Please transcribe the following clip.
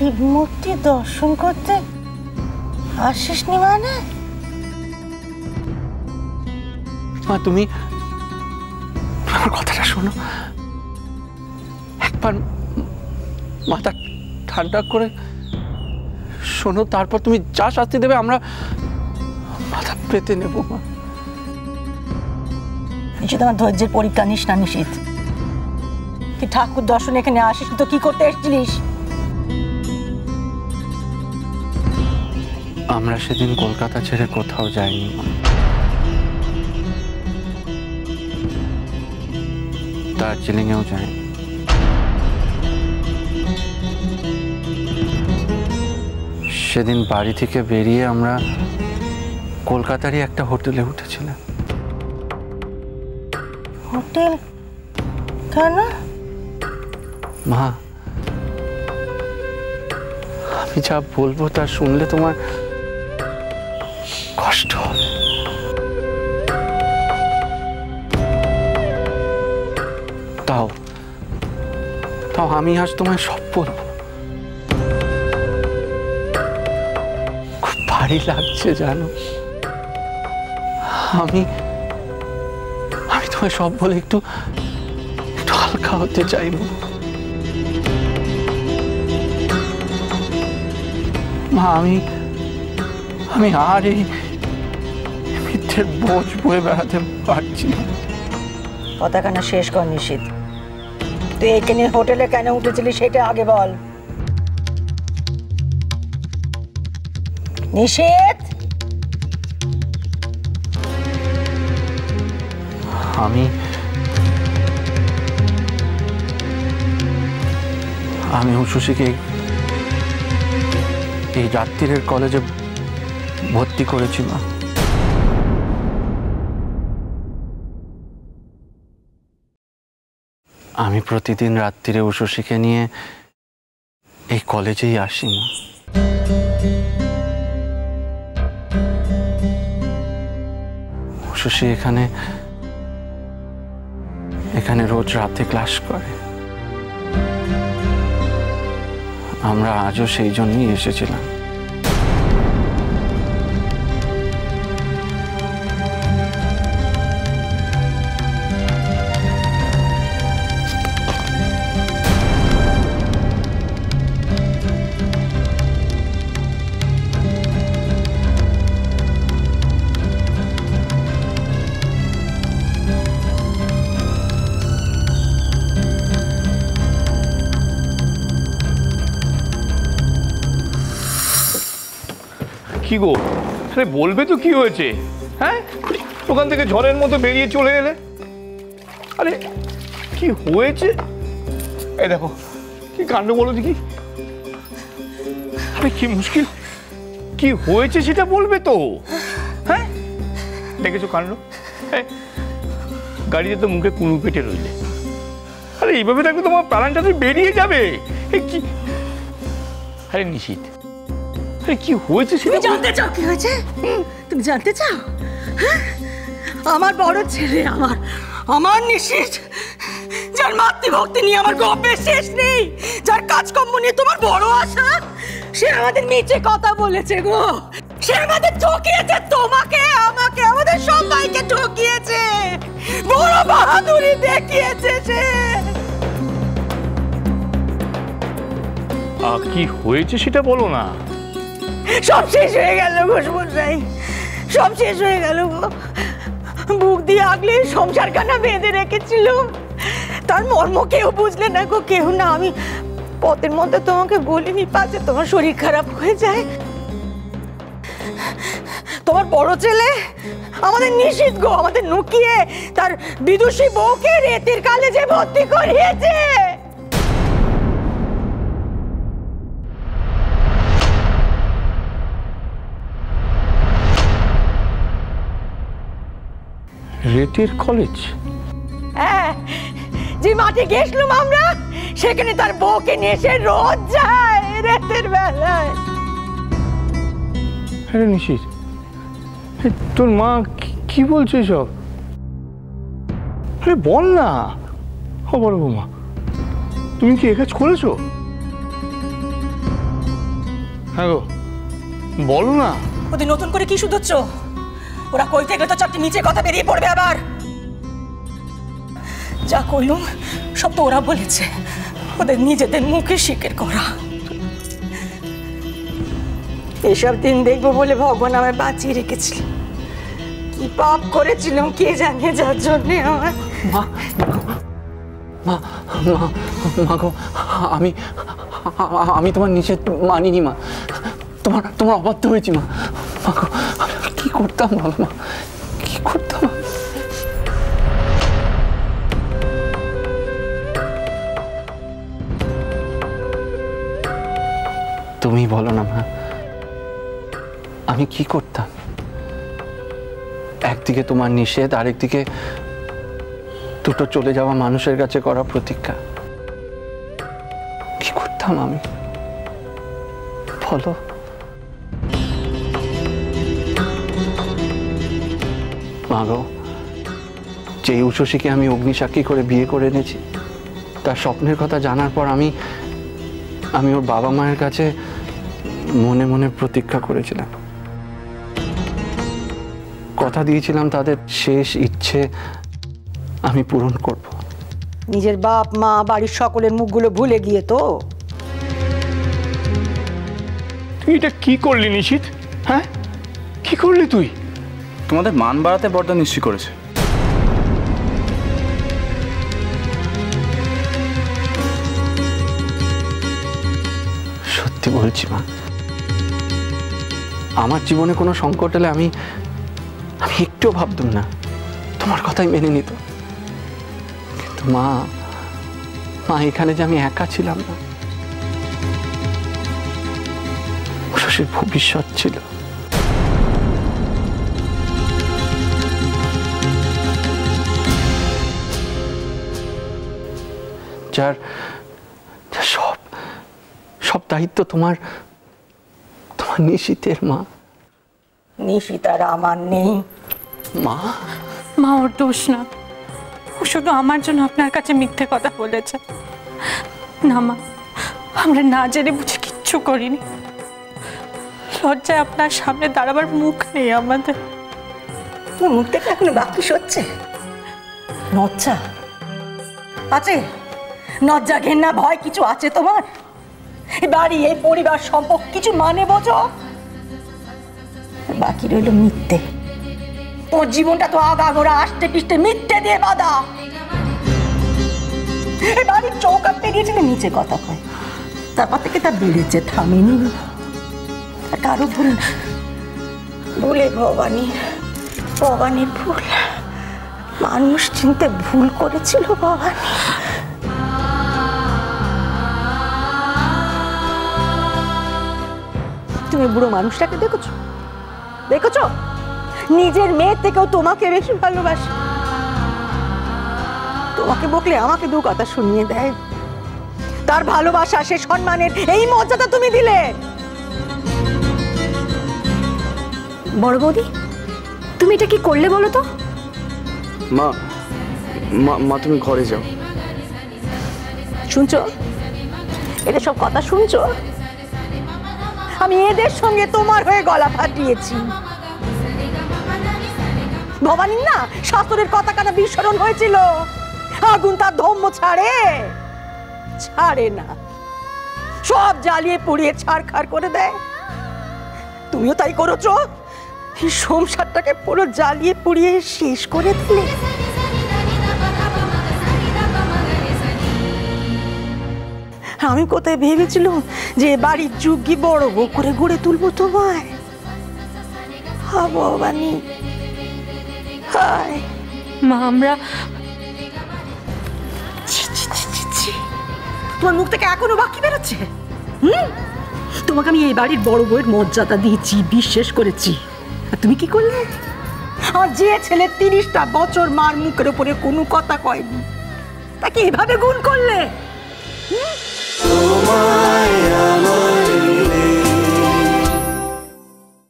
শিব মূর্তি দর্শন করতে আসিসনি মানে? মা তুমি আমার কথাটা শোনো, একবার মাথা ঠান্ডা করে শোনো, তারপর তুমি যা শাস্তি দেবে আমরা মাথা পেতে নেব। মা নিশ্চিত আমার ধৈর্যের পরীক্ষা নিস না নিশিত। তুই ঠাকুর দর্শন এখানে আসিস তো কি করতে এসেছিলিস? আমরা সেদিন কলকাতা ছেড়ে কোথাও যাইনি মা। দার্জিলিংয়েও যাইনি। সেদিন বাড়ি থেকে বেরিয়ে আমরা কলকাতারই একটা হোটেলে উঠেছিলাম। হোটেল কেন মা? আমি যা বলবো তা শুনলে তোমার কষ্ট হবে। তাও আমি আজ তোমায় সব বলবো। খুব ভারী লাগছে জানো। আমি তোমায় সব বলে একটু হালকা হতে চাইবো। মা আমি আর এই মিথ্যের বোঝ বয়ে বেড়াতে পারছি না। কথাখানা শেষ কর নিশিত। তুই এইখানে হোটেলে কেন উঠেছিলি সেটা আগে বল নিশিত। আমি উষসীকে এই রাত্রিরের কলেজে ভর্তি করেছি মা। আমি প্রতিদিন রাত্রিরে উষসীকে নিয়ে এই কলেজেই আসি মা। উষসী এখানে রোজ রাতে ক্লাস করে। আমরা আজও সেই জন্যই এসেছিলাম। কি গো, আরে বলবে তো কি হয়েছে? হ্যাঁ, ওখান থেকে ঝড়ের মতো বেরিয়ে চলে এলে। আরে কি হয়েছে? এই দেখো কি কাণ্ড, বলো দেখি। আরে কি মুশকিল, কি হয়েছে সেটা বলবে তো। হ্যাঁ, দেখেছো কাণ্ড? হ্যাঁ, গাড়িতে তো মুখে কুনু পেটে রইলে। আরে এইভাবে থাকলে তোমার প্রাণটা তো বেরিয়ে যাবে। কি আরে নিশিত, কি হয়েছে সেটা জানতে চাও? কি হয়েছে তুমি জানতে চাও? আমার বড় ছেলে, আমার নিশিত, যার মাতৃভক্তি নিয়ে আমার গল্পের শেষ নেই, যার কাজকর্ম নিয়ে তোমার বড় আশা, সে আমাদের নিচে কথা বলেছে গো। সে আমাদের ঠকিয়েছে, তোমাকে, আমাকে, আমাদের সবাইকে ঠকিয়েছে। বড় বাহাদুরি দেখিয়েছে সে। কি হয়েছে সেটা বলো না। সব শেষ হয়ে গেল ঘোষমশাই, সব শেষ হয়ে গেল গো। বুক দিয়ে আগলে সংসারখানা বেঁধে রেখেছিল, তার মর্ম কেউ বুঝলে না গো, কেউ না। আমি পথের মধ্যে তোমাকে বলিনি পাচ্ছে তোমার শরীর খারাপ হয়ে যায়। তোমার বড় ছেলে আমাদের নিশিত গো, আমাদের নুকিয়ে তার বিদুষী বউকে রেতির কলেজে ভর্তি করিয়েছে। রেতির কলেজ? হ্যাঁ, যে মাঠে গেছিলাম আমরা, সেখানে তার বউকে নিয়ে সে রোজ যায় রাতের বেলায়। আরে নিশিত, তোর মা কি বলছে সব? আরে বল না। ও বড় বৌমা, তুমি কি এ কাজ করেছো? হ্যাঁ গো, বলো না। ওদের নতুন করে কি শুধোচ্ছ? ওরা কইতে গেলে তো চারটি নিচে কথা বেরিয়ে পড়বে আবার। যা কইলুম সব তো ওরা বলেছে, ওদের নিজেদের মুখে স্বীকার করা। এসব দিন দেখবো বলে ভগবান আমায় বাঁচিয়ে রেখেছিল। কি পাপ করেছিলাম কে জানে, যার জন্যে আমার। মা মা মা মা গো, আমি তোমার নিষেধ মানিনি মা। তোমার অবাধ্য হয়েছি মা। মা গো, কি করতাম বলো মা, কি করতাম? তুমি বলো না মা, আমি কি করতাম? একদিকে তোমার নিষেধ, আরেকদিকে দুটো চলে যাওয়া মানুষের কাছে করা প্রতীক্ষা। কি করতাম আমি বলো? মা গো, যে উষসীকে আমি অগ্নিসাক্ষী করে বিয়ে করে এনেছি, তার স্বপ্নের কথা জানার পর আমি ওর বাবা মায়ের কাছে মনে মনে প্রতীক্ষা করেছিলাম। কথা দিয়েছিলাম তাদের শেষ ইচ্ছে আমি পূরণ করব। নিজের বাপ মা বাড়ির সকলের মুখগুলো ভুলে গিয়ে তো। তুই এটা কি করলি নিশিত? হ্যাঁ, কি করলি তুই? তোমাদের মান বাড়াতে বড্ড নিশ্চয় করেছে। সত্যি বলছি মা, আমার জীবনে কোনো সংকট এলে আমি একটুও ভাবতাম না, তোমার কথাই মেনে নিত। কিন্তু মা এখানে যে আমি একা ছিলাম না, শশীর ভবিষ্যৎ ছিল। যার সব দায়িত্ব তোমার নিশিতের মা। নিশিত আর আমার নেই মা। ওর দোষ না, ও শুধু আমার জন্য আপনার কাছে মিথ্যে কথা বলেছে। না মা, আমরা না জেনে বুঝে কিচ্ছু করিনি। লজ্জায় আপনার সামনে দাঁড়াবার মুখ নেই আমাদের। তোর মুখ থেকে এখনো বাকি সচ্ছে লজ্জা আছে? লজ্জা ঘেন্না ভয় কিছু আছে তোমার? এই বাড়ি, এই পরিবার, সম্পর্ক কিছু মানে বোঝো? বাকি রইল মিথ্যে। তোমার জীবনটা তো আগাগোড়া আষ্টে পিষ্টে মিথ্যে দিয়ে বাঁধা। এই বাড়ির চৌকাট পেরিয়েছিলে নিচে কথা কয়, তারপর থেকে তা বেড়েছে, থামেনি। কারো ভুল না, ভুলে ভবানীর ভুল। মানুষ চিনতে ভুল করেছিল ভবানী। তুমি বুড়ো মানুষটাকে দেখেছো? নিজের মেয়ের থেকেও তোমাকে বেশি ভালোবাসে। তোমাকে বকলে আমাকে দু কথা শুনিয়ে দেয়। তার ভালোবাসা, সে সম্মানের এই মর্যাদা তুমি দিলে। বড় বৌদি, তুমি এটা কি করলে বলো তো? মা তুমি ঘরে যাও। শুনছো এদের সব কথা? শুনছো? আমি এদের সঙ্গে তোমার হয়ে গলা ফাটিয়েছি। ভবানীর না শাস্ত্রের কথা কানা বিস্ফোরণ হয়েছিল, আগুন তার ধম্ম ছাড়ে না, সব জ্বালিয়ে পুড়িয়ে ছাড়খাড় করে দেয়। তুমিও তাই করেছো, এই সংসারটাকে পুরো জ্বালিয়ে পুড়িয়ে শেষ করে দিলে। আমি কোথায় ভেবেছিলাম যে বাড়ির যুগি বড় বউ করে গড়ে তুলবো তোমায়। ভবানী, মা আমরা তোমার মুখ থেকে এখনো বাকি বেরোচ্ছে? তোমাকে আমি এই বাড়ির বড় বউয়ের মর্যাদা দিয়েছি, বিশ্বাস করেছি, আর তুমি কি করলে? আমার যে ছেলে 30টা বছর মার মুখের উপরে কোনো কথা কয়নি, তাকে এভাবে গুণ করলে।